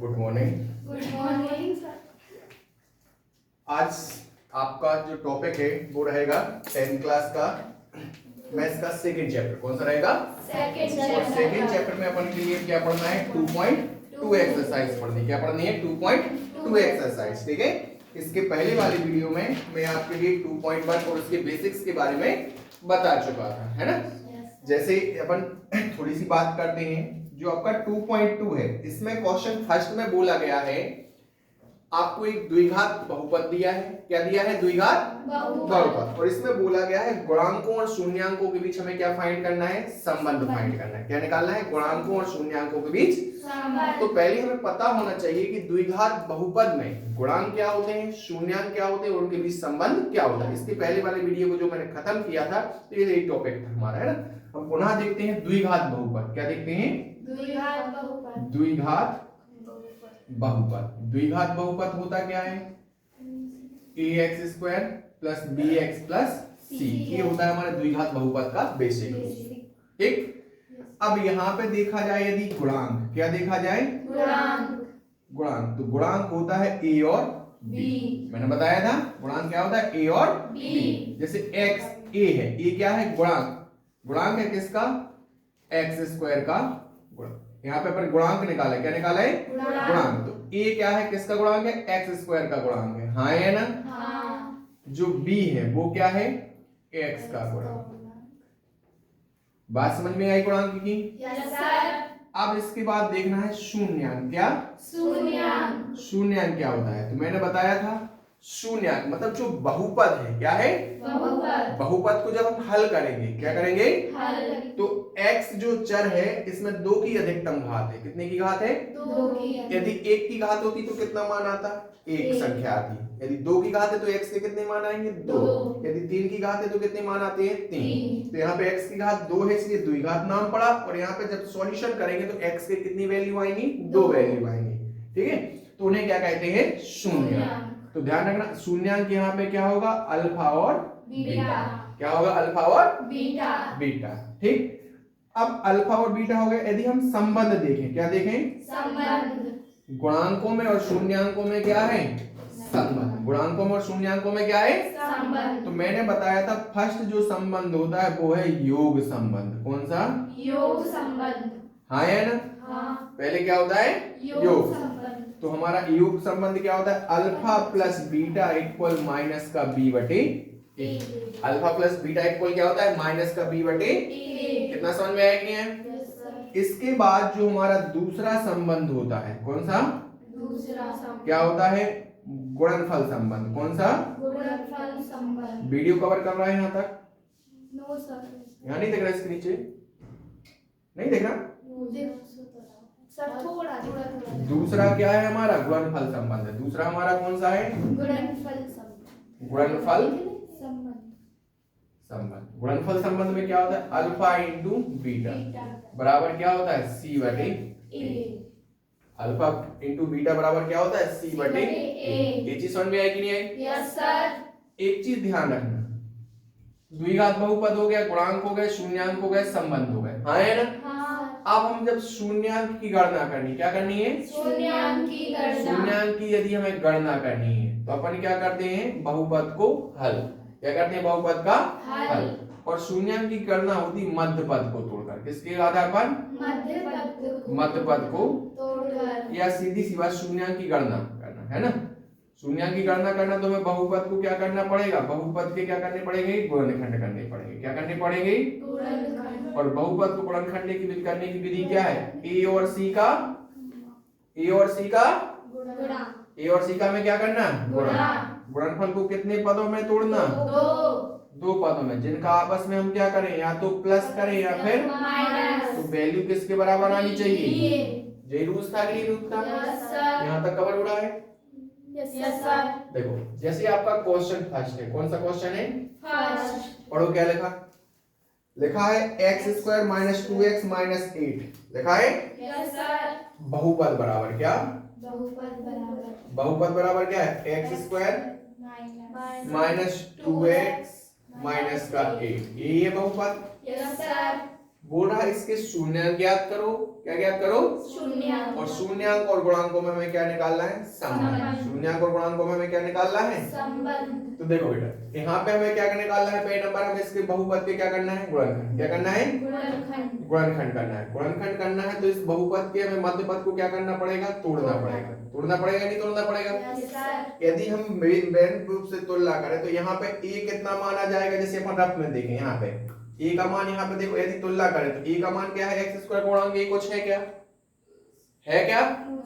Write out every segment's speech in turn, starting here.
Good morning. Good morning sir. आज आपका जो टॉपिक है वो रहेगा 10th क्लास का मैथ्स का सेकंड चैप्टर। कौन सा रहेगा? सेकंड चैप्टर में अपन के लिए क्या पढ़ना है? 2.2 एक्सरसाइज पढ़नी। क्या पढ़नी है? 2.2 एक्सरसाइज। ठीक है। इसके पहले वाली वीडियो में मैं आपके लिए 2.1 और उसके बेसिक्स के बारे में बता चुका था, है ना? जैसे अपन थोड़ी सी बात करते हैं, जो आपका 2.2 है इसमें क्वेश्चन फर्स्ट में बोला गया है आपको एक द्विघात बहुपद दिया है। क्या दिया है? द्विघात बहुपद। और इसमें बोला गया है गुणांकों और शून्यांकों के बीच हमें क्या फाइंड करना है? संबंध फाइंड करना है। क्या निकालना है? गुणांकों और शून्यांकों के बीच संबंध। तो पहले हमें पता होना चाहिए कि द्विघात बहुपद में गुणांक क्या होते हैं, शून्यांक क्या होते हैं और उनके बीच संबंध क्या होता है। इसके पहले वाले वीडियो को जो मैंने खत्म किया था तो ये टॉपिक था हमारा, है ना? हम पुनः देखते हैं द्विघात बहुपद। क्या देखते हैं? द्विघात बहुपद। द्विघात बहुपद होता क्या है? ax² plus bx plus c। ये होता है हमारे द्विघात बहुपद का बेसिक रूप। ठीक। अब यहाँ पे देखा जाए यदि गुणांक, क्या देखा जाए? गुणांक। तो गुणांक होता है a और b। मैंने बताया था गुणांक क्या होता है? a और b। जैसे x a है, a क्या है? गुणांक। गुणांक है किसका? x² का गुणांक। यहाँ पे अपन गुणांक निकाला, क्या निकाला है? गुणांक। तो a क्या है? किसका गुणांक है? x² का गुणांक है। हाँ है ना? हाँ। जो b है वो क्या है? x का गुणांक। बात समझ में आई गुणांक की? Yes sir. अब इसके बाद देखना है शून्यांक। क्या? शून्यांक क्या होता है? तो मैंने बताया था शून्यांक मतलब जो बहुपद है। क्या है? बहुपद को जब हम हल करेंगे, क्या करेंगे? तो x जो चर है इसमें 2 की अधिकतम घात है। कितने की घात है? 2 की। यदि 1 की घात होती तो कितना मान आता? 1 संख्या आती। यदि 2 की घात है तो x के कितने मान आएंगे? 2। यदि 3 की घात है तो कितने मान आते हैं? 3। तो यहाँ पे x की घात 2 है इसलिए द्विघात नाम पड़ा। और यहाँ पे जब सॉल्यूशन करेंगे तो x के कितनी वैल्यू आएंगी? 2 वैल्यू आएंगी। ठीक है। तो उन्हें क्या कहते हैं? शून्यांक। तो ध्यान रखना शून्यांक यहाँ पे क्या होगा? अल्फा और बीटा। क्या होगा? अल्फा और बीटा। ठीक। अब अल्फा और बीटा हो गए। यदि हम संबंध देखें, क्या देखें? संबंध। गुणांकों में और शून्यांकों में क्या है? संबंध। गुणांकों में और शून्यांकों में क्या है? संबंध। तो मैंने बताया था फर्स्ट जो संबंध होता है वो है योग संबंध। कौन सा? योग संबंध। हाँ है ना? हाँ। पहले क्या होता है? योग संबंध। तो हमारा योग संबंध क्या होता है? Alpha plus beta equal minus का b बटे a। Alpha plus beta equal क्या होता है? माइनस का b बटे a। कितना समझ में आया कि है? इसके बाद जो हमारा दूसरा संबंध होता है, कौन सा? दूसरा संबंध क्या होता है? गुणनफल संबंध। कौन सा? गुणनफल संबंध। वीडियो कवर कर रहा है यहाँ तक? No sir. यहाँ नहीं देख रहा? इसके नीचे नहीं देख रहा? सर थोड़ा दूसरा क्या है हमारा? गुणनफल संबंध है। दूसरा हमारा कौन सा है? गुणनफल संबंध। गुणनफल संबंध में क्या होता है? अल्फा इंटू बीटा बराबर क्या होता है? c बटे a। अल्फा इंटू बीटा बराबर क्या होता है? c बटे a। ये चीज समझ में आई कि नहीं आई? Yes sir. एक चीज ध्यान रखना, द्विघात बहुपद हो गया, गुणांक हो गए, शून्यांक हो गए, संबंध हो गए। हाँ है ना? अब हम जब शून्यांक की गणना करनी, क्या करनी है? शून्यांक की यदि हमें गणना करनी है तो अपन क्या करते हैं? बहुपद को हल। क्या करते हैं? बहुपद का हल। और शून्यांक की गणना होती मध्य पद को तोड़कर। किसके आधार पर? मध्य पद को तोड़कर। या सीधी सी बात शून्यांक की गणना करना, है ना? शून्यांक की गणना करना तो हमें बहुपद को क्या करना पड़ेगा? बहुपद के क्या करने पड़ेंगे? गुणनखंड करने पड़ेंगे। क्या करने पड़ेंगे? और बहुपद को गुणनखंड करने की विधि क्या है? a और c का में क्या करना? गुणा। गुणनफल को कितने पदों में तोड़ना? दो पदों में, जिनका आपस में हम क्या करें? या तो प्लस करें या फिर माइनस। तो वैल्यू किसके बराबर आनी चाहिए? यही रूल था कि रूल था? यहाँ तक कवर हो रहा है? Yes sir. देखो जैसे आपका क्वेश्चन फर्स्ट है, कौन सा क्वेश्चन है? फर्स्ट। पढ़ो क्या लिखा? लिखा है x² माइनस 2x माइनस 8। लिखा है? Yes sir. बहुपद बराबर क्या? बहुपद बराबर क्या है? x² माइनस 2x माइनस का 8। यही है बहुपद। Yes sir. बोल रहा है इसके शून्यांक ज्ञात करो। क्या ज्ञात करो? शून्यांक। और शून्यांक और गुणांकों में हमें क्या निकालना है? संबंध। शून्यांक और गुणांकों में हमें क्या निकालना है? संबंध। तो देखो बेटा यहाँ पे हमें क्या निकालना है? पहले नंबर हमें इसके बहुपद के क्या करना है? गुणनखंड। क्या करना है? गुणनखंड करना है। गुणनखंड करना है तो इस बहुपद के हमें मध्य पद को क्या करना पड़ेगा? तोड़ना पड़ेगा। तोड़ना पड़ेगा नहीं तोड़ना पड़ेगा? यदि हम मेन रूप से तुलना करें तो यहाँ पे a कितना माना जाएगा? जैसे अपन रफ में देखें यहाँ पे a का मान, यहाँ पे देखो यदि तुलना करें तो a का मान क्या है? x स्क्वायर गुणांक a कुछ है क्या? है क्या?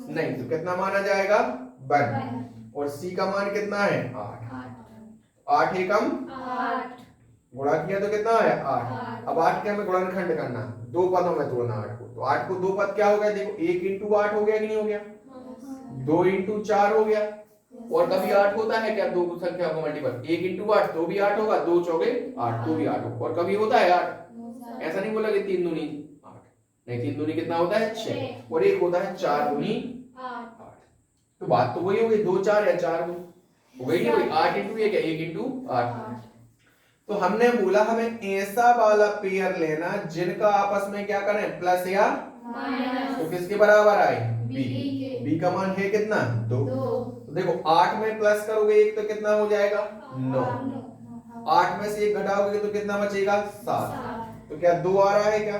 नहीं। तो कितना माना जाएगा? 1। और c का मान कितना है? 8। 8 एकम 8 गुणा किया तो कितना है? 8। अब 8 के हमें गुणनखंड करना है, दो पदों में तोड़ना 8 को। तो 8 को दो पद क्या हो गया? देखो 1 इंटू 8 हो गया कि नहीं हो गया? 2 इंटू 4 हो गया। और कभी 8 होता है क्या? दो संख्या को मल्टीपल 1 इंटू 8 तो भी 8 होगा, 2 चौके 8 तो भी 8 होगा। और कभी होता है 8, ऐसा नहीं बोला कि 3 दूनी 8, नहीं 3 दूनी कितना होता है? 6। और एक होता है 4 दूनी 8। तो बात तो वही हो गई, 2 4 या 4 हो गई नहीं हुई? 8 इंटू 1 1 इंटू 8। तो हमने बोला हमें ऐसा वाला पेयर लेना जिनका आपस में क्या करें? प्लस या माइनस। तो किसके बराबर आए? b का मान है कितना? 2। तो देखो 8 में प्लस करोगे 1 तो कितना हो जाएगा? 9। 8 में से 1 घटाओगे तो कितना बचेगा? 7। तो क्या 2 आ रहा है क्या?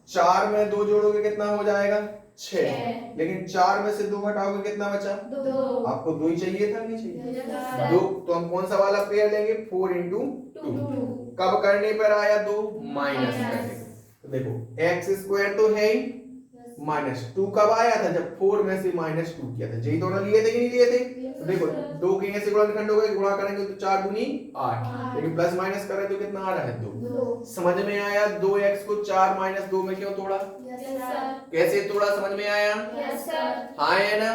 4 में 2 जोड़ोगे कितना हो जाएगा? 6। लेकिन 4 में से 2 घटाओगे कितना बचा? 2। आपको 2 ही चाहिए था नहीं चाहिए? 2। तो हम कौन सा वाला पेयर लेंगे? 4 इंटू 2। कब करने पर आया 2? माइनस करने। तो देखो एक्स स्क्वायर तो है ही, -2 कब आया था? जब 4 में से -2 किया था। यही दोनों लिए थे कि नहीं लिए थे? तो देखो 2 के ऐसे गुणनखंड हो गए, गुणा करेंगे तो 4 दूनी 8, लेकिन प्लस माइनस करें तो कितना आ रहा है? 2। समझ में आया? 2x को 4 - 2 में क्यों तोड़ा? कैसे तोड़ा? समझ में आया? हाँ है ना?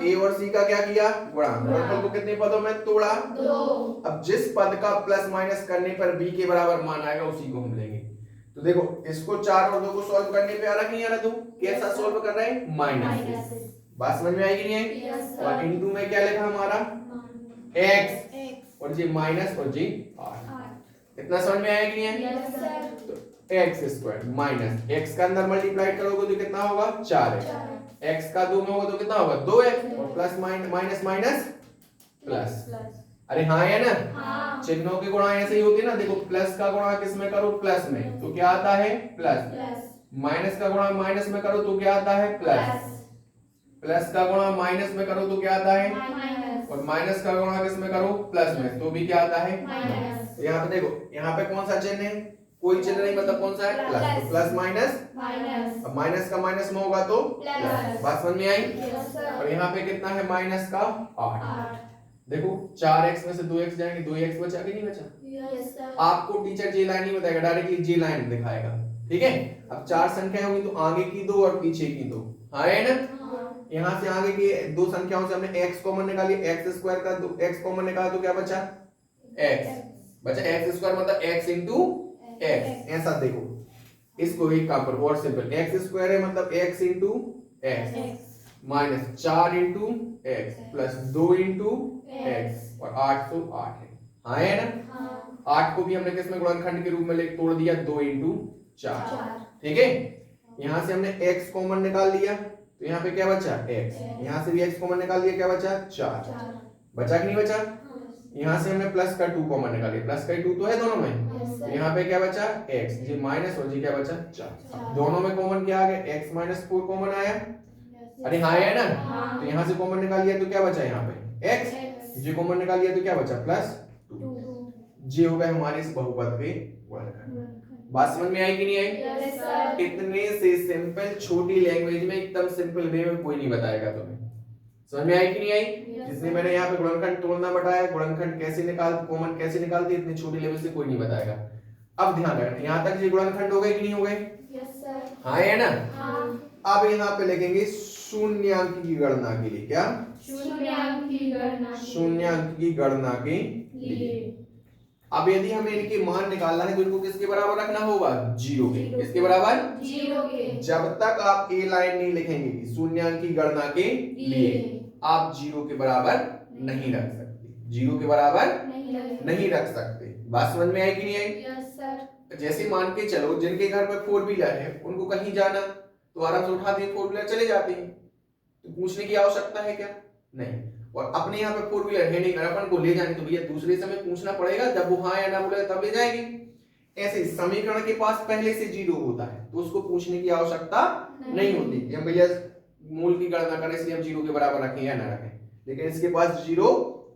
a और c का क्या किया? गुणा। गुणनफल को कितने पदों में तोड़ा? 2। अब जिस पद का प्लस माइनस करने पर b के बराबर मान आएगा उसी को हम लेंगे। तो देखो इसको 4 और 2 को सॉल्व करने पे आ रहा कि नहीं आ रहा? 2 कैसा सॉल्व कर रहे हैं? माइनस। बात समझ में आएगी नहीं है? और इनटू में क्या लिखा हमारा? x और जी माइनस और जी 8। इतना समझ में आएगी नहीं है? तो x स्क्वायर माइनस x का अंदर मल्टीप्लाई करोगे तो कितना होगा? 4x। x का 2 में होगा तो कितना होगा? 2x। और प्लस माइनस माइनस प्लस। अरे हाँ है ना? हाँ। चिन्हों की गुणा ऐसे ही होती है ना। देखो प्लस का गुणा किस में करो? प्लस में, तो क्या आता है? प्लस। माइनस का गुणा माइनस में करो तो क्या आता है? प्लस। प्लस का गुणा माइनस में करो तो क्या आता है? माइनस। और माइनस का गुणा किस में करो? प्लस में, तो भी क्या आता है? माइनस। तो यहाँ पे देखो, यहाँ पे कौन सा चिन्ह है? कोई चिन्ह नहीं, मतलब कौन सा है? प्लस। तो प्लस माइनस माइनस। अब माइनस का माइनस में होगा तो प्लस। बात समझ में आई? और यहाँ पे कितना है? माइनस का 8। देखो 4x में से 2x जाएंगे, 2x बचा कि नहीं बचा? Yes sir. आपको टीचर जे लाइन नहीं बताएगा, डायरेक्टली जे लाइन दिखाएगा। ठीक है? अब 4 संख्याएं होंगी तो आगे की 2 और पीछे की 2। हाँ है ना? यहाँ से आगे की 2 संख्याओं से हमने x कॉमन निकाली, x स्क्वायर का x कॉमन निकाला तो क्या बचा? x बचा। x स्क्वायर मतलब x इंटू x। ऐसा देखो इसको एक काम करो और सिंपल, x स्क्वायर है मतलब x into x minus 4 into x plus 2 into x और 8 तो 8 है। हाँ है ना? हाँ। 8 को भी हमने किस में? गुणनखंड के रूप में लेके तोड़ दिया, 2 इंटू 4। ठीक है? यहाँ से हमने x कॉमन निकाल लिया तो यहाँ पे क्या बचा? x। यहाँ से भी x कॉमन निकाल दिया, क्या बचा? 4। बचा कि नहीं बचा? यहाँ से हमने प्लस का 2 कॉमन निकाल लिया, प्लस का 2 तो है दोनों में। तो यहाँ पे क्या बचा? x, जी माइनस और जी क्या बचा? 4। दोनों में कॉमन क्या आ गया? x - 4 कॉमन आया। अरे हाँ है ना? तो यहाँ से कॉमन निकाल लिया तो क्या बचा? यहाँ पे x, जी कॉमन निकाल लिया तो क्या बचा? प्लस 2। जी हो गए हमारे इस बहुपद के गुणनखंड। बात समझ में आई कि नहीं आई? Yes sir. इतने से सिंपल छोटी लैंग्वेज में, एकदम सिंपल वे में कोई नहीं बताएगा तुम्हें। समझ में आई कि नहीं आई? जितने मैंने यहाँ पे गुणनखंड तोड़ना बताया, गुणनखंड कैसे निकाल, कॉमन कैसे निकालते, इतनी छोटी लेवल से कोई नहीं बताएगा। अब ध्यान रखना, यहाँ तक ये गुणनखंड हो गए कि नहीं हो गए? Yes sir. हाँ है ना? हाँ। अब यहाँ पे लिखेंगे शून्यांक की गणना के लिए। क्या? शून्यांक की गणना। शून्यांक की गणना के लिए। अब यदि हमें इनके मान निकालना है तो इनको किसके बराबर रखना होगा? 0 के। किसके बराबर? 0 के। जब तक आप ए लाइन नहीं लिखेंगे कि शून्यांक की गणना के लिए, आप 0 के बराबर नहीं रख सकते। 0 के बराबर नहीं रख सकते। बात समझ में आई कि नहीं आई? Yes sir. जैसे मान के चलो जिनके घर पे 4 व्हीलर है, उनको कहीं जाना तो आराम से उठाते हैं, फोर व्हीलर चले जाते हैं। तो पूछने की आवश्यकता है क्या? नहीं। और अपने यहाँ पे फोर व्हीलर है नहीं, अगर अपन को ले जानी तो भैया दूसरे समय पूछना पड़ेगा, जब वो हाँ या ना बोले तब ले जाएगी। ऐसे समीकरण के पास पहले से जीरो होता है तो उसको पूछने की आवश्यकता नहीं होती। हम भैया मूल की गणना करें इसलिए हम जीरो के बराबर रखें या ना रखें, लेकिन इसके पास जीरो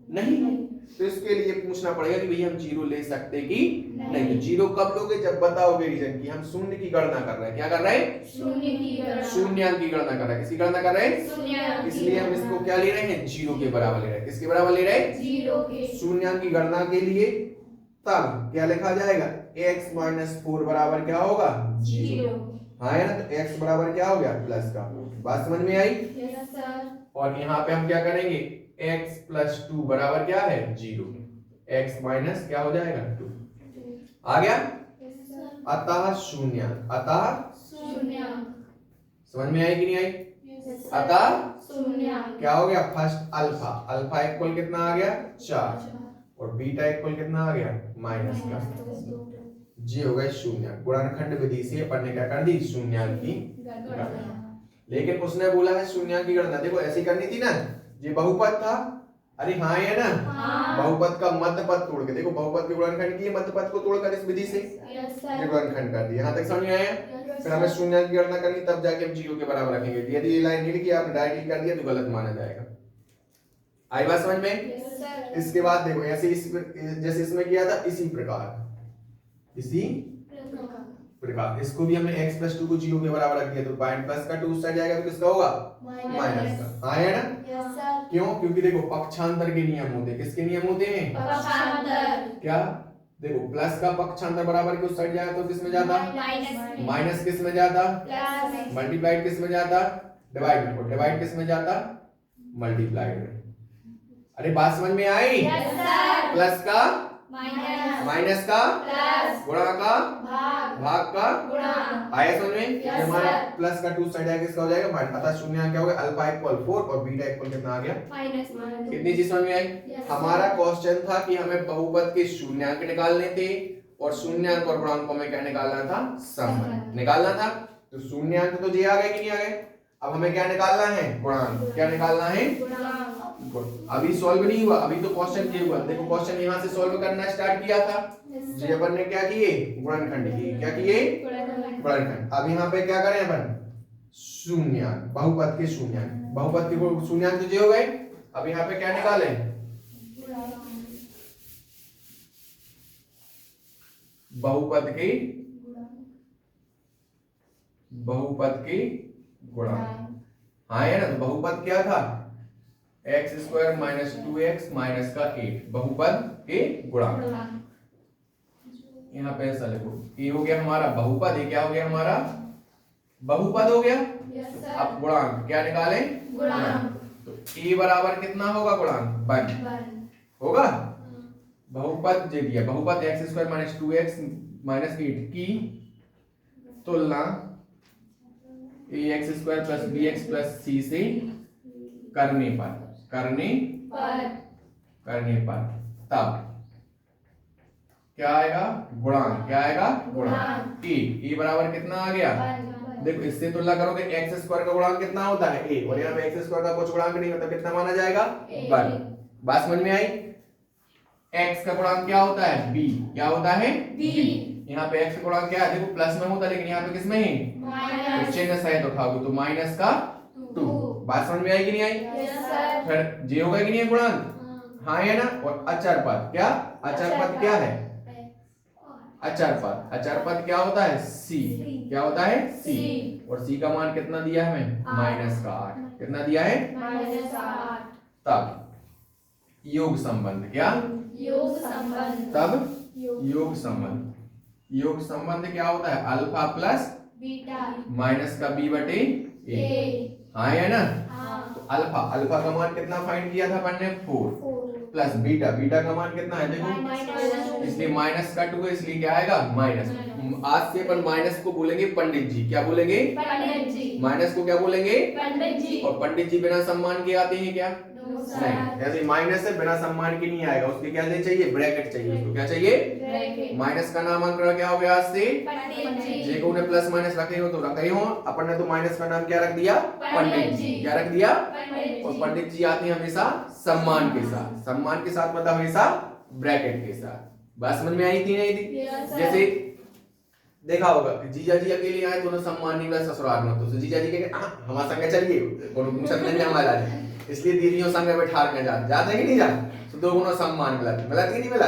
नहीं है तो इसके लिए पूछना पड़ेगा कि भैया हम जीरो ले सकते कि नहीं। तो जीरो कब लोगे? जब बताओगे रीजन की हम शून्य की गणना कर रहे हैं। क्या कर रहे हैं? शून्यांक की गणना कर रहे हैं। किसकी गणना कर रहे हैं? इसलिए हम इसको क्या ले रहे हैं? जीरो के बराबर ले रहे हैं। किसके बराबर ले रहे हैं? जीरो के। शून्यांक की गणना के लिए तब क्या लिखा जाएगा? x - 4 बराबर क्या होगा? जीरो। हाँ है ना, तो x बराबर क्या हो गया? प्लस का। बात समझ में आई? Yes sir. और यहाँ पे हम क्या करेंगे? x + 2 बराबर क्या है? जीरो। x माइनस क्या हो जाएगा? 2 आ गया। Yes sir. अतः शून्यांक, अतः शून्यांक। समझ में आई कि नहीं आई? Yes sir. अतः शून्यांक। क्या हो गया? फर्स्ट अल्फा, अल्फा इक्वल कितना आ गया? 4 और बीटा इक्वल कितना आ गया? माइनस का। जी हो गए शून्यांक। गुणनखंड विधि से अपन ने क्या कर दी? शून्यांक की गणना। लेकिन उसने बोला है शून्यांक की गणना देखो ऐसी करनी थी ना, ये बहुपद था, अरे हाँ है ना, बहुपद का मध्य पद तोड़ के देखो, बहुपद के गुणनखंड की मध्य पद को तोड़कर इस विधि से ये गुणनखंड कर दिया। यहाँ तक समझ में आया? फिर हमें शून्यांक की गणना करनी, तब जाके हम जीरो के बराबर रखेंगे। यदि ये लाइन नहीं लिखी आपने डायरेक्टली कर दिया तो गलत माना जाएगा। आई बात समझ में? इसके बाद देखो ऐसे जैसे इसमें किया था इसी प्रकार इसको भी हमने x + 2 को जीरो के बराबर रख दिया, तो पॉइंट प्लस का 2 उस साइड जाएगा तो किसका होगा? माइनस का। हाँ है ना? Yes sir. क्यों? क्योंकि देखो पक्षांतर के नियम होते हैं। किसके नियम होते हैं? पक्षांतर। क्या? देखो प्लस का पक्षांतर बराबर के उस साइड जाएगा तो किस में जाता? माइनस। माइनस किस में जाता? प्लस। मल्टीप्लाइड किस में जाता? डिवाइड में। और डिवाइड किस में जाता? मल्टीप्लाइड में। अरे बात समझ में आई? Yes sir. प्लस का माइनस। माइनस का प्लस। गुणा का भाग। भाग का गुणा। आया समझ में? Yes, हमारा sir. प्लस का 2 साइड आएगा, किसका हो जाएगा? माइनस। अतः शून्यांक क्या हो गया? अल्फा इक्वल 4 और बीटा इक्वल कितना आ गया? माइनस। कितनी चीज समझ में आई? Yes, हमारा sir. क्वेश्चन था कि हमें बहुपद के शून्यांक निकालने थे और शून्यांक और गुणांकों में क्या निकालना था? संबंध निकालना था। तो शून्यांक तो ये आ गए कि नहीं आ गए? अब हमें क्या निकालना है? गुणांक। क्या निकालना है? गुणांक। अभी सॉल्व नहीं हुआ, अभी तो क्वेश्चन ये हुआ। देखो क्वेश्चन यहाँ से सॉल्व करना स्टार्ट किया था, जी अपन ने क्या किए? गुणनखंड किए। क्या किए? गुणनखंड। अब यहाँ पे क्या करें अपन? शून्यांक, बहुपद के शून्यांक। बहुपद के शून्यांक तो जे हो गए। अब यहाँ पे क्या निकाले? बहुपद के गुणांक। हाँ है ना, तो बहुपद क्या था? x² - 2x माइनस का 8 बहुपद के गुणांक। यहाँ पे ऐसा लिखो, ये हो गया हमारा बहुपद, ये क्या हो गया? हमारा बहुपद हो गया। Yes sir. अब गुणांक क्या निकाले? गुणांक। तो a बराबर कितना होगा? गुणांक 1 होगा। बहुपद दे दिया, बहुपद x² - 2x माइनस 8 की तुलना ax² + bx + c से करने पर तब क्या आएगा? गुणांक। क्या आएगा? गुणांक। a बराबर कितना आ गया? देखो इससे तुलना करोगे, x² का गुणांक कितना होता है? a, और यहाँ पे x² का कुछ गुणांक नहीं होता, कितना माना जाएगा? 1। बात समझ में आई? x का गुणांक क्या होता है? b। क्या होता है? b। यहाँ पे x का गुणांक क्या है? देखो प्लस में होता है, लेकिन यहाँ पे किस में है? तो चिन्ह सहित उठाओगे तो माइनस का 2। बात समझ में आई कि नहीं आई? Yes sir. फिर जे होगा कि नहीं है गुणांक? हाँ है ना। और अचर पद क्या? अचर पद क्या है? अचर पद क्या होता है? c। क्या होता है? c। और c का मान कितना दिया है हमें? -8। कितना दिया है? -8। तब योग संबंध। क्या? योग संबंध। तब योग संबंध क्या होता है? अल्फा प्लस बीटा माइनस का b बटे a। हाँ है ना। तो अल्फा का मान कितना फाइंड किया था अपन ने? 4 प्लस बीटा का मान कितना है? देखो इसलिए माइनस का 2 है, इसलिए क्या आएगा? माइनस। आज से अपन माइनस को बोलेंगे पंडित जी। क्या बोलेंगे? पंडित जी। माइनस को क्या बोलेंगे? पंडित जी। और पंडित जी बिना सम्मान के आते हैं क्या? नहीं, ऐसे माइनस है बिना सम्मान के नहीं आएगा, उसके क्या चाहिए, ब्रैकेट चाहिए उसको, क्या चाहिए, ब्रैकेट। माइनस का नामकरण क्या हो गया आज से, पंडित जी। जे को उन्हें प्लस माइनस रखे हो तो रखे हो, अपन ने तो माइनस का नाम क्या रख दिया, पंडित जी। क्या रख दिया, पंडित और जी। पंडित जी आते हैं हमेशा सम्मान के साथ, सम्मान के साथ मतलब हमेशा ब्रैकेट के साथ। बात समझ में आई थी नहीं थी? Yes, sir. जैसे देखा होगा जीजा जी अकेले आए तो उन्हें सम्मान नहीं मिला ससुराल में, तो जीजा जी कहे हमारे संग चलिए, कोनो पूछत नहीं हमारा जाए, इसलिए दीदियों संग बैठा के जाते कि नहीं जाते, तो दो गुना सम्मान मिला कि नहीं मिला,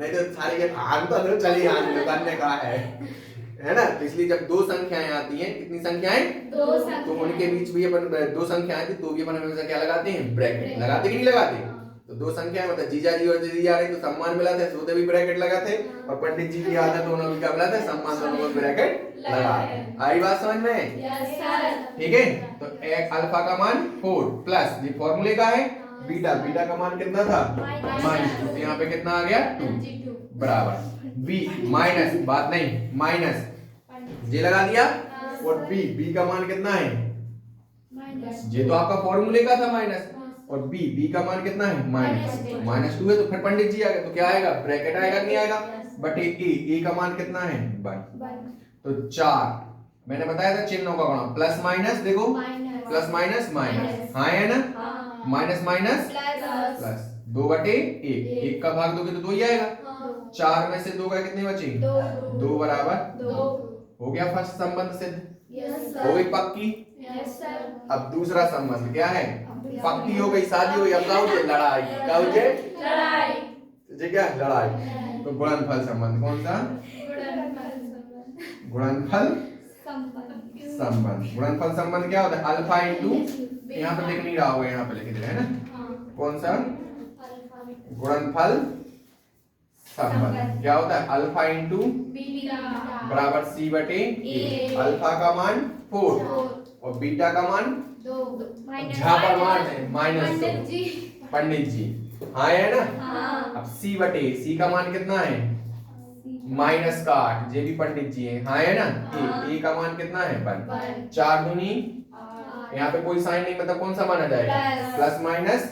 नहीं तो सारे के आन तो चलिए आन दुकान में कहा है ना। तो इसलिए जब दो संख्याएं आती हैं, कितनी संख्याएं, दो संख्या। तो उनके बीच भी अपन दो संख्याएं थी तो भी अपन हमेशा क्या लगाते हैं, ब्रैकेट लगाते कि नहीं लगाते। तो दो संख्या मतलब जीजा जी और दीदी आ रही तो सम्मान मिला था, सोते भी ब्रैकेट लगाते, और पंडित जी की आदत दोनों की क्या मिला था, सम्मान दोनों को ब्रैकेट लगाते। आई बात समझ में? Yes, sir. ठीक है। तो एक अल्फा का मान 4 प्लस ये फॉर्मूले का है, बीटा बीटा का मान कितना था, -2, तो यहाँ पे कितना आ गया 2 बराबर बी माइनस, बात नहीं माइनस जे लगा दिया, और बी बी का मान कितना है, ये तो आपका फॉर्मूले का था माइनस, और बी बी का मान कितना है, -2 है, तो फिर पंडित जी आ गए तो क्या आएगा, ब्रैकेट आएगा कि नहीं आएगा, बटे ए का मान कितना है 1, तो 4 मैंने बताया था चिन्हों का गुणा, प्लस माइनस देखो, प्लस माइनस माइनस, हाँ है ना, माइनस माइनस प्लस 2/1, 1 का भाग दोगे तो 2 ही आएगा, 4 में से 2 का कितने बचे, 2 बराबर 2, हो गया फर्स्ट संबंध सिद्ध, हो गई पक्की। अब दूसरा संबंध क्या है, पक्की हो गई, शादी हो गई, अब क्या हो जाए, लड़ाई, क्या हो जाए, जी क्या लड़ाई, तो गुणनफल संबंध, कौन सा, गुणनफल संबंध। गुणनफल संबंध क्या होता है, अल्फा इंटू, यहाँ पे लिख नहीं रहा होगा, यहाँ पे लिख दे रहे हैं ना, कौन सा, गुणनफल संबंध क्या होता है, अल्फा इंटू बराबर सी बटे ए, अल्फा का मान 4 और बीटा का मान झा का मान है -2, पंडित जी हाँ है ना। अब सी बटे सी का मान कितना है, -8, ये भी पंडित जी है, हाँ है ना। ए का मान कितना है 1, 4 दूनी, यहाँ पे कोई साइन नहीं, मतलब कौन सा माना जाएगा, प्लस माइनस,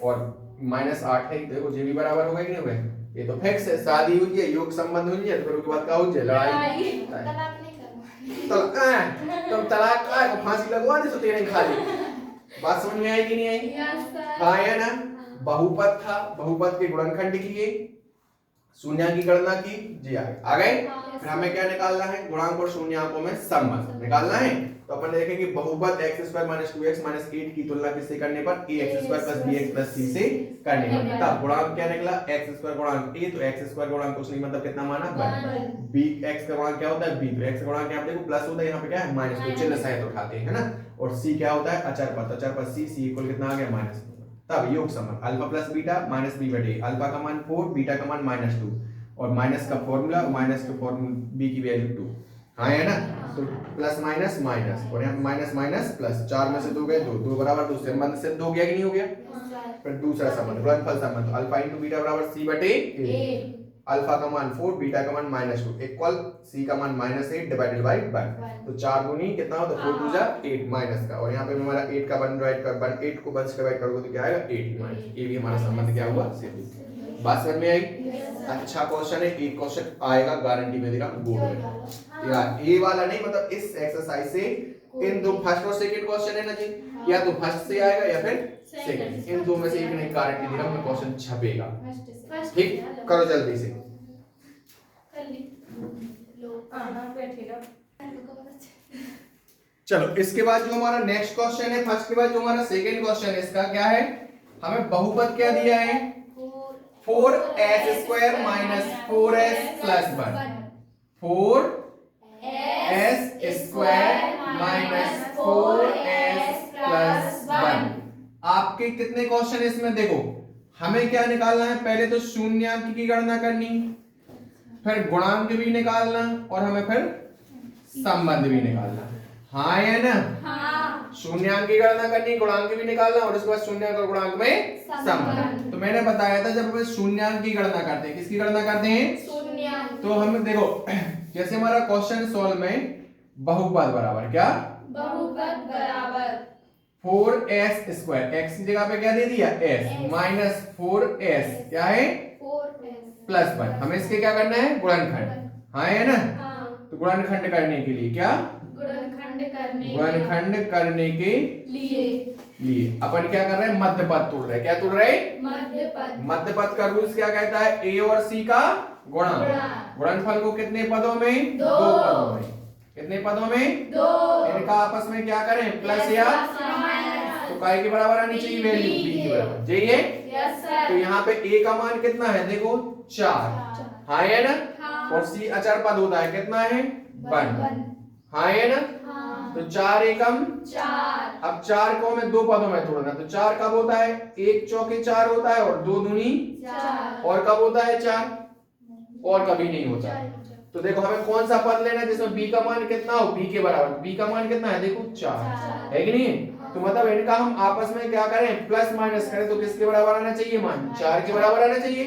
और -8 है, देखो ये भी बराबर हो गए कि नहीं हो गए, ये तो फिक्स है, शादी हुई है, योग संबंध हुई है, तो फिर उसके बाद क्या हो जाए, लड़ाई, तुम तलाक का है, फांसी लगवा दे तो तेरे खाली। बात समझ में आई कि नहीं आई, हाँ है ना। बहुपद था, बहुपद के गुणनखंड किए, शून्य की गणना की, जी आ गए। फिर हमें क्या निकालना है, गुणांक और शून्यकों में संबंध निकालना है। तो अपन देखेंगे बहुपद x² - 2x - 8 की तुलना किससे करने पर, ax² + bx + c से करने पर। तब गुणांक क्या निकला, x² गुणांक a, तो x² गुणांक कुछ नहीं मतलब कितना माना 1, b x का गुणांक क्या होता है b, तो x का गुणांक यहाँ पे देखो प्लस होता है, यहाँ पे क्या है माइनस, तो चिन्ह सहित उठाते हैं है ना। और c क्या होता है अचर पद, अचर पद c, c इक्वल कितना आ गया -2। तब योग संबंध alpha plus beta minus b बटे, अल्फा का मान 4, बीटा का मान -2, और माइनस का फॉर्मूला, माइनस के फॉर्मूला b की वैल्यू 2, हाँ है ना। तो प्लस माइनस माइनस, और यहाँ माइनस माइनस प्लस, 4 में से 2 गए 2, 2 बराबर 2, संबंध सिद्ध हो गया कि नहीं हो गया। फिर दूसरा संबंध गुणनफल संबंध, तो अल्फा इंटू बीटा बराबर c बटे a, अल्फा का मान 4, बीटा का मान -2 इक्वल c का मान -8 डिवाइडेड बाय 1, तो 4 दूनी कितना होता है 4 2 जा 8 माइनस का, और यहाँ पे हमारा 8 का 1 डिवाइड कर 8 को 1 से डिवाइड करोगे तो क्या आएगा 8 माइनस, ये भी हमारा संबंध क्या हुआ सिद्ध। बात समझ में आई। अच्छा क्वेश्चन है, एक क्वेश्चन आएगा गारंटी में दे रहा हूं बोर्ड में, या ये वाला नहीं, मतलब इस एक्सरसाइज से इन दो फर्स्ट और सेकंड क्वेश्चन है ना जी, या तो फर्स्ट से आएगा या फिर सेकंड, इन दो में से एक नहीं गारंटी दे रहा हूं, क्वेश्चन छपेगा। ठीक, करो जल्दी से। चलो इसके बाद जो हमारा नेक्स्ट क्वेश्चन है, फर्स्ट के बाद जो हमारा सेकंड क्वेश्चन है, इसका क्या है, हमें बहुपद क्या दिया है, 4s² - 4s + 1, 4s² - 4s + 1। आपके कितने क्वेश्चन इसमें देखो, हमें क्या निकालना है, पहले तो शून्यांक की गणना करनी, फिर गुणांक भी निकालना, और हमें फिर संबंध भी निकालना, हाँ है ना। शून्यांक की गणना करनी, गुणांक भी निकालना, और उसके बाद शून्यांक और गुणांक में संबंध। तो मैंने बताया था जब हम शून्यांक की गणना करते हैं, किसकी गणना करते हैं, तो हम देखो जैसे हमारा क्वेश्चन सॉल्व में बहुपद बराबर क्या, बहुपद बराबर 4s स्क्वायर, x की जगह पे क्या दे दिया s, माइनस 4s क्या है 4s प्लस 1। हमें इसके क्या करना है गुणनखंड, हाँ है ना। हाँ, तो गुणनखंड करने के लिए क्या, गुणनखंड करने के लिए अपन क्या कर रहे हैं, मध्य पद तोड़ रहे हैं। क्या तोड़ रहे हैं, मध्य पद का रूल्स क्या कहता है, a और c का गुणा, गुणनफल को कितने पदों में, दो पदों में, कितने पदों में, इनका आपस में क्या करें प्लस या, तो काय के बराबर आनी चाहिए वैल्यू, b के बराबर, यही है। तो यहाँ पे a का मान कितना है देखो 4, हाँ है ना, और c अचर पद होता है कितना है 1, हाँ है ना। तो 4 एकम 4, अब 4 को हमें दो पदों में तोड़ना, तो 4 कब होता है, 1 चौके 4 होता है और 2 दूनी 4, और कब होता है 4, और कभी नहीं होता। तो देखो हमें कौन सा पद लेना है जिसमें b का मान कितना हो, b के बराबर, b का मान कितना है देखो 4 है कि नहीं। तो मतलब इनका हम आपस में क्या करें प्लस माइनस करें, तो किसके बराबर आना चाहिए मान, 4 के बराबर आना चाहिए।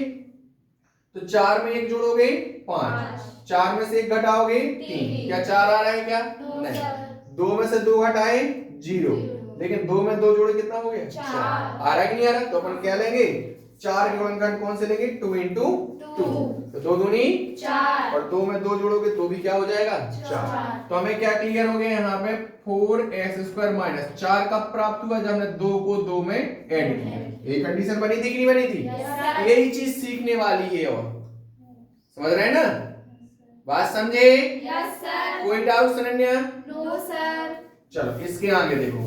तो 4 में 1 जोड़ोगे 5, 4 में से 1 घटाओगे 3, क्या 4 आ रहा है क्या, नहीं। 2 में से 2 घटाए 0, लेकिन 2 में 2 जोड़े कितना हो गया 4, आ रहा है कि नहीं आ रहा। तो अपन क्या लेंगे, 4 के गुणनखंड कौन से लेंगे, 2 into 2, तो 2 दूनी 4, और 2 में 2 जोड़ोगे तो भी क्या हो जाएगा 4। तो हमें क्या क्लियर हो गया यहाँ पे 4s स्क्वायर माइनस 4 कब प्राप्त हुआ, जब हमने 2 को 2 में ऐड किया। ये कंडीशन बनी थी कि नहीं बनी थी, यही चीज सीखने वाली है। और समझ रहे हैं ना, बात समझे, कोई डाउट अनन्या, चलो इसके आगे देखो,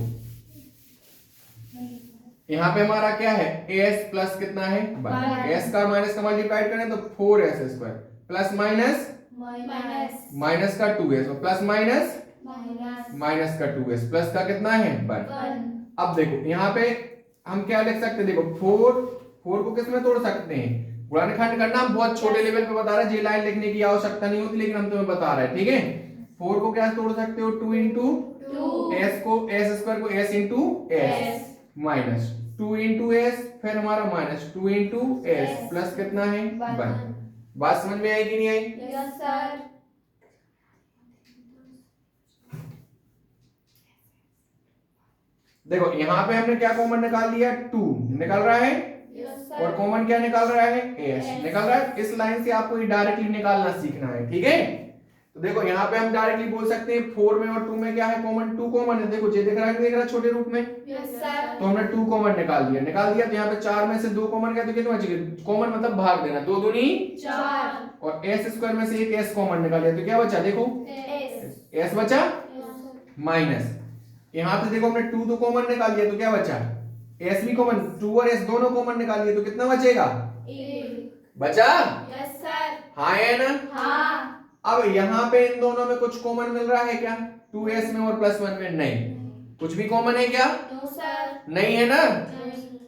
यहाँ पे हमारा क्या है as प्लस कितना है 1, s का माइनस का मल्टीप्लाइड करें तो 4s square plus minus minus का 2s, प्लस माइनस माइनस का 2s, प्लस का कितना है 1। अब देखो यहाँ पे हम क्या लिख सकते हैं, देखो 4 को किस में तोड़ सकते हैं, गुणनखंड करना हम बहुत छोटे लेवल पे बता रहे हैं, ये लाइन लिखने की आवश्यकता नहीं होती, लेकिन हम तुम्हें बता रहे हैं, ठीक है। 4 को क्या तोड़ सकते हो, 2 into s को s स्क्वायर को s into s minus 2 into s, फिर हमारा माइनस 2 into s प्लस कितना है 1। बात समझ में आई कि नहीं आई, देखो यहाँ पे हमने क्या कॉमन निकाल लिया, 2 निकल रहा है, और कॉमन क्या निकाल रहा है, s निकल रहा है। इस लाइन से आपको ये डायरेक्टली निकालना सीखना है, ठीक है। तो देखो यहाँ पे हम डायरेक्टली बोल सकते हैं 4 में और 2 में क्या है कॉमन, 2 कॉमन है, देखो ये दिख रहा है, दिख रहा है छोटे रूप में, तो हमने 2 कॉमन निकाल दिया। तो यहाँ पे 4 में से 2 कॉमन गया तो कितना बचेगा, कॉमन मतलब भाग देना, 2 दूनी 4, और s स्क्वायर में से एक s कॉमन निकाल लिया तो क्या बचा, देखो s बचा माइनस, यहाँ पे देखो हमने 2 तो कॉमन निकाल लिया तो क्या बचा, s भी कॉमन, 2 और s दोनों कॉमन निकाल लिए तो कितना बचेगा, बचा, हाँ है ना। अब यहाँ पे इन दोनों में कुछ कॉमन मिल रहा है क्या, 2s में और प्लस 1 में नहीं, कुछ भी कॉमन है क्या, नहीं है ना।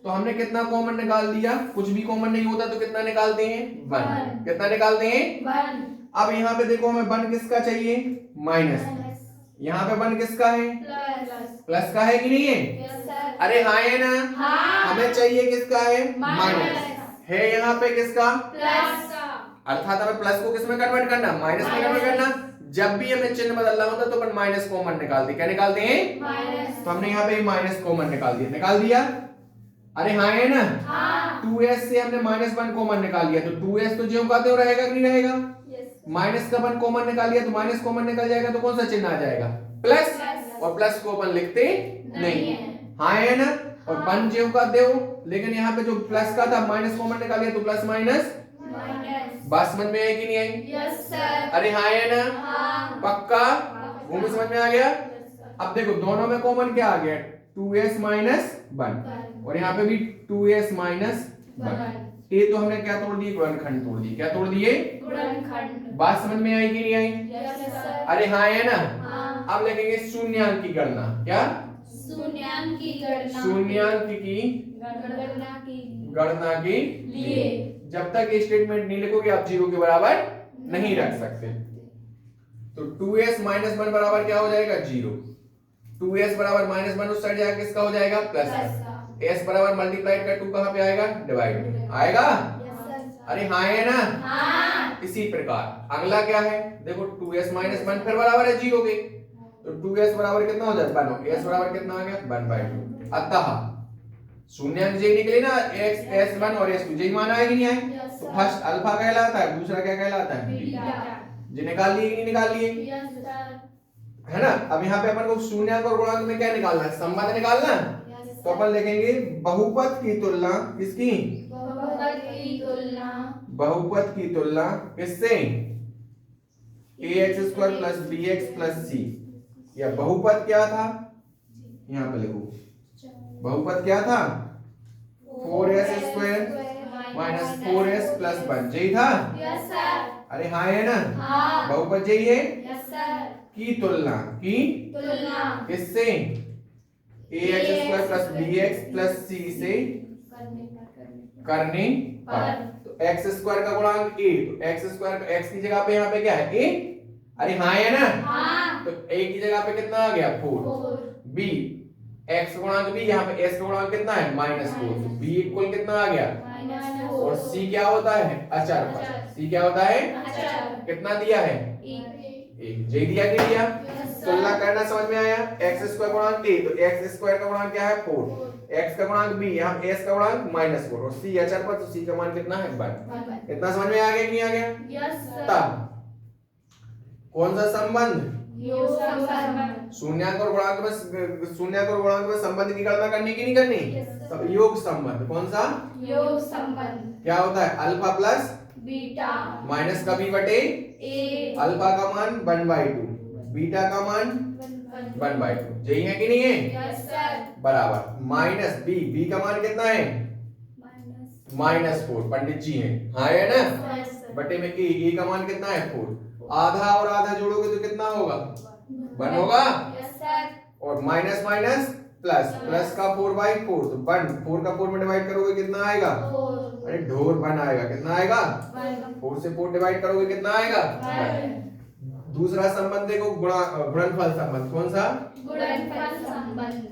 तो हमने कितना कॉमन निकाल दिया, कुछ भी कॉमन नहीं होता तो कितना निकालते हैं 1, कितना निकालते हैं 1। अब यहाँ पे देखो हमें 1 किसका चाहिए, माइनस, यहाँ पे 1 किसका है, प्लस का है कि नहीं है, अरे हाँ है ना, हमें चाहिए किसका है माइनस, है यहाँ पे किसका प्लस, अर्थात हमें प्लस को किस में कन्वर्ट करना, माइनस में कन्वर्ट करना। जब भी हमें चिन्ह बदलना होता है तो अपन माइनस कॉमन निकालते, क्या निकालते हैं माइनस, तो हमने यहाँ पे माइनस कॉमन निकाल दिया, अरे हाँ है ना। 2s से हमने -1 कॉमन निकाल लिया, तो 2s तो ज्यों का त्यों रहेगा कि नहीं रहेगा, माइनस का 1 कॉमन निकाल लिया तो माइनस कॉमन निकल जाएगा, तो कौन सा चिन्ह आ जाएगा प्लस, और प्लस को अपन लिखते नहीं, हाँ है ना। और 1 ज्यों का त्यों, लेकिन यहाँ पे जो प्लस का था माइनस कॉमन निकाल लिया तो प्लस माइनस, बात समझ में आई कि नहीं आई, अरे हाँ है ना, पक्का, वो भी समझ में आ गया। अब देखो दोनों में कॉमन क्या आ गया, 2s माइनस 1, और यहाँ पे भी 2s माइनस 1, ये तो हमने क्या तोड़ दिए, गुणनखंड तोड़ दिए, क्या तोड़ दिए गुणनखंड। बात समझ में आई कि नहीं आई, अरे हाँ है ना। अब लिखेंगे शून्यांक की गणना, क्या शून्यांक की गणना के लिए, जब तक ये स्टेटमेंट नहीं लिखोगे आप 0 के बराबर नहीं रख सकते। तो 2s माइनस 1 बराबर क्या हो जाएगा 0, 2s बराबर -1 उस साइड जाएगा किसका हो जाएगा प्लस का, s बराबर मल्टीप्लाइड का 2 कहां पे आएगा, डिवाइड आएगा, अरे हाँ है ना। इसी प्रकार अगला क्या है, देखो 2s माइनस 1 फिर बराबर है 0 के, तो 2s बराबर कितना हो जाए 1 s बराबर कितना आ गया 1/2। अतः शून्य जे निकले ना x s1 और s2 जे मान आए कि नहीं आए? Yes, तो sir. फर्स्ट अल्फा कहलाता है, दूसरा क्या कहलाता है बीटा। जे निकाल लिए कि नहीं निकाल लिए, Yes, sir. है ना। अब यहाँ पे अपन को शून्य और गुणांक में क्या निकालना है, संबंध निकालना है। Yes, तो अपन लिखेंगे बहुपद की तुलना किसकी, बहुपद की तुलना बहुपद की तुलना किससे, ax square plus bx plus c। या बहुपद क्या था, यहाँ पे लिखो बहुपद क्या था 4s square minus 4s plus 1 यही था। Yes, sir. अरे हाँ है ना, हाँ। बहुपद यही है Yes, sir. की तुलना की तुलना किससे, ax square plus bx plus c से करने पर। तो x स्क्वायर का गुणांक a, तो x स्क्वायर का x की जगह पे यहाँ पे क्या है a, अरे हाँ है ना, हाँ। तो a की जगह पे कितना आ गया 4, b x गुणांक b, यहाँ पे s का गुणांक कितना है -4, तो b इक्वल कितना आ गया, और c क्या होता है अचर पर, c क्या होता है अचर। कितना दिया है एक, जे दिया कि दिया। तुलना करना समझ में आया, x स्क्वायर गुणांक a, तो x स्क्वायर का गुणांक क्या है 4, x का गुणांक b, यहाँ s का गुणांक -4 और c अचर पर, तो c का मान कितना है 1। इतना समझ में आ गया कि नहीं आ गया। Yes, sir. तब कौन सा संबंध, योग संबंध। शून्यांक और गुणांक में, शून्यांक और गुणांक में संबंध की गणना करनी की नहीं करनी। Yes, sir. तब योग संबंध कौन सा, योग संबंध। क्या होता है अल्फा प्लस बीटा माइनस का b बटे ए अल्फा का मान 1/2, बीटा का मान 1/2, यही है कि नहीं है। Yes, sir. बराबर माइनस b का मान कितना है -4, पंडित जी हैं हाँ है ना, Yes, sir. बटे में a का मान कितना है 4, आधा और आधा जोड़ोगे तो कितना होगा 1 होगा, Yes, sir. और माइनस माइनस प्लस, प्लस का 4/4, तो 1 4 का 4 में डिवाइड करोगे कितना आएगा, Four. अरे ढोर 1 आएगा, कितना आएगा One. 4 से 4 डिवाइड करोगे कितना आएगा 1। दूसरा संबंध देखो गुणनफल संबंध, कौन सा, गुणनफल संबंध।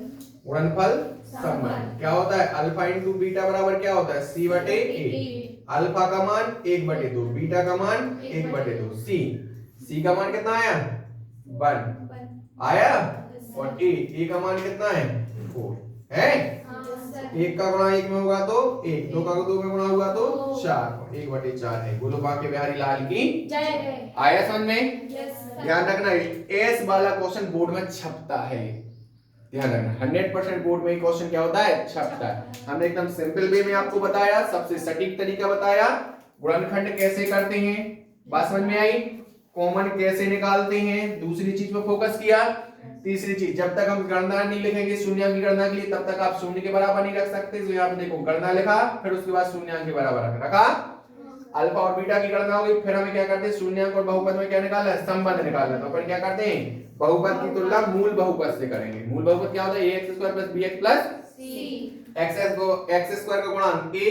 गुणनफल संबंध क्या होता है, अल्फा इंटू बीटा बराबर क्या होता है c बटे a, अल्फा का मान 1/2, बीटा का मान 1/2, c का मान कितना आया 1 आया, और a का मान कितना है 4 है। एक का गुणा एक में होगा तो 1, 2 का 2 में गुणा हुआ तो 4, 1/4 है। बोलो बांके बिहारी लाल की जय। आया समझ में। Yes, sir. ध्यान रखना एस वाला क्वेश्चन बोर्ड में छपता है, ध्यान रखना 100% बोर्ड में ही क्वेश्चन क्या होता है छपता है। हमने एकदम सिंपल वे में आपको बताया, सबसे सटीक तरीका बताया, गुणनखंड कैसे करते हैं बात समझ में आई, कॉमन कैसे निकालते हैं, दूसरी चीज पे फोकस किया, तीसरी चीज जब तक हम गणना नहीं लिखेंगे शून्य की गणना के लिए तब तक आप शून्य के बराबर नहीं रख सकते। तो यहाँ पे देखो गणना लिखा, फिर उसके बाद शून्य के बराबर रखा, अल्फा और बीटा की गणना होगी, फिर हमें क्या करते हैं शून्य और बहुपद में क्या निकालना है संबंध निकालना है। तो अपन क्या करते हैं बहुपद की तुलना मूल बहुपद से करेंगे। मूल बहुपद क्या होता है ax square plus bx plus x square का गुणांक a,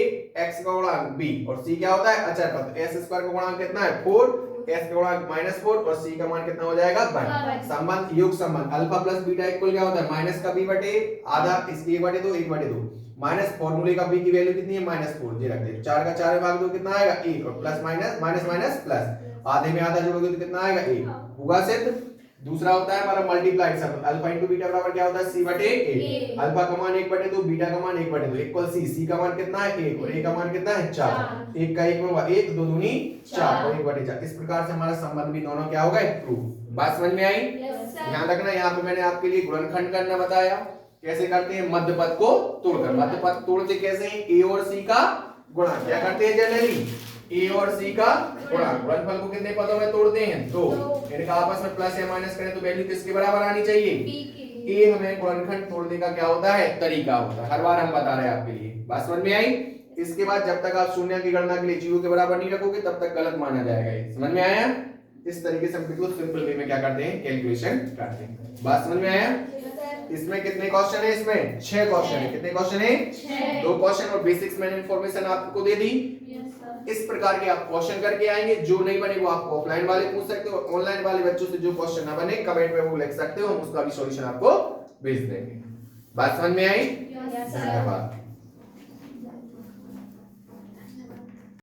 x का गुणांक b, और c क्या होता है अचर पद। s स्क्वायर का गुणांक कितना है 4, s का गुणांक -4 और c का मान कितना हो जाएगा 1। संबंध योग संबंध अल्फा प्लस बीटा इक्वल क्या होता है माइनस का b बटे आधा, इसकी 1/2 1/2 माइनस फॉर्मूले का b की वैल्यू कितनी है -4, ये रख दे, 4 का 4 में भाग दो कितना आएगा 1, और plus minus minus minus plus, आधे में आधा जोड़ोगे तो कितना आएगा 1 होगा सिद्ध। दूसरा होता है हमारा मल्टीप्लाइड सम, अल्फा इंटू बीटा बराबर क्या होता है c बटे a, अल्फा का मान 1/2 बीटा का मान 1/2 इक्वल c का मान कितना है 1 और a का मान कितना है 4, 1 का 1 में होगा 1, 2 दूनी 4 और 1/4। इस प्रकार से हमारा संबंध भी दोनों क्या होगा प्रूव। बात समझ में आई। ध्यान रखना यहाँ पे मैंने आपके लिए गुणनखंड करना बताया, कैसे करते हैं मध्य पद को तोड़कर। मध्य पद तोड़ते कैसे हैं, a और c का गुणा क्या करते हैं जनरली a और c का गुणा, गुणनफल को कितने पदों में तोड़ते हैं 2, इनका आपस में प्लस या माइनस करें तो वैल्यू किसके बराबर आनी चाहिए a। हमें गुणनखंड तोड़ने का क्या होता है तरीका होता है, हर बार हम बता रहे हैं आपके लिए। बात समझ में आई। इसके बाद जब तक आप शून्य की गणना के लिए 0 के बराबर नहीं रखोगे तब तक गलत माना जाएगा। ये समझ में आया। इस तरीके से हम बिल्कुल सिंपल वे में क्या करते हैं कैलकुलेशन करते हैं। बात समझ में आया। इसमें कितने क्वेश्चन है, इसमें 6 क्वेश्चन है। कितने क्वेश्चन है 2 क्वेश्चन, और बेसिक्स मैंने इंफॉर्मेशन आपको दे दी। इस प्रकार के आप क्वेश्चन करके आएंगे, जो नहीं बने वो आप ऑफलाइन वाले पूछ सकते हो, ऑनलाइन वाले बच्चों से जो क्वेश्चन ना बने कमेंट में वो लिख सकते हो, हम उसका भी सॉल्यूशन आपको भेज देंगे। बात समझ में आई। धन्यवाद।